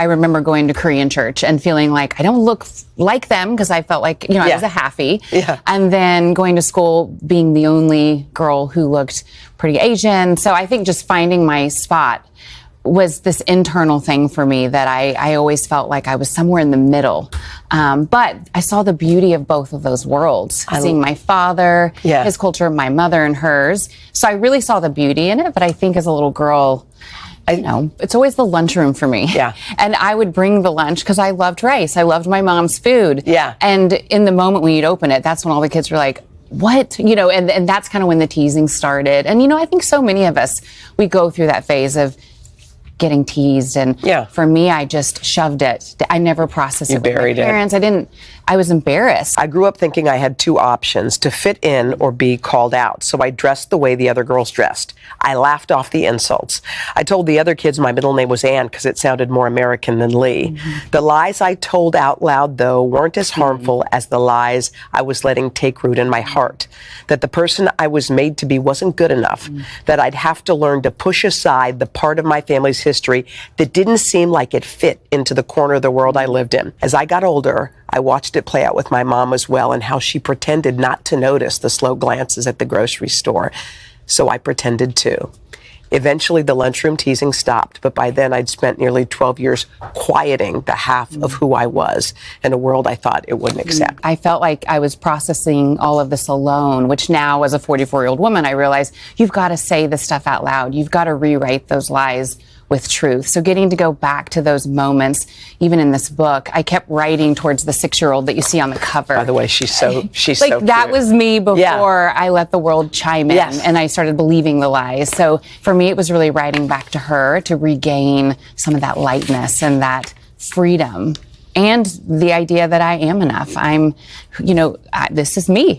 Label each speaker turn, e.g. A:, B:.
A: I remember going to Korean church and feeling like I don't look like them because I felt like, I was a halfie.
B: Yeah.
A: And then going to school being the only girl who looked pretty Asian. So I think just finding my spot was this internal thing for me that I always felt like I was somewhere in the middle. But I saw the beauty of both of those worlds, seeing my father, his culture, my mother and hers. So I really saw the beauty in it. But I think as a little girl, it's always the lunchroom for me.
B: Yeah.
A: And I would bring the lunch because I loved rice. I loved my mom's food.
B: Yeah.
A: And in the moment when you'd open it, that's when all the kids were like, what? And that's kind of when the teasing started. And, I think so many of us, we go through that phase of getting teased. And for me, I just shoved it. I never processed it with my parents. I was embarrassed.
B: I grew up thinking I had two options, to fit in or be called out. So I dressed the way the other girls dressed. I laughed off the insults. I told the other kids my middle name was Ann because it sounded more American than Lee. Mm-hmm. The lies I told out loud, though, weren't as harmful as the lies I was letting take root in my heart. That the person I was made to be wasn't good enough. That I'd have to learn to push aside the part of my family's history that didn't seem like it fit into the corner of the world I lived in. As I got older, I watched it play out with my mom as well, and how she pretended not to notice the slow glances at the grocery store. So I pretended too. Eventually, the lunchroom teasing stopped, but by then I'd spent nearly 12 years quieting the half of who I was in a world I thought it wouldn't accept.
A: I felt like I was processing all of this alone, which now, as a 44-year-old woman, I realized you've got to say this stuff out loud. You've got to rewrite those lies with truth. So getting to go back to those moments, even in this book, I kept writing towards the 6-year-old that you see on the cover.
B: By the way, she's so cute.
A: That was me before I let the world chime in and I started believing the lies. So for me, it was really writing back to her to regain some of that lightness and that freedom and the idea that I am enough. This is me.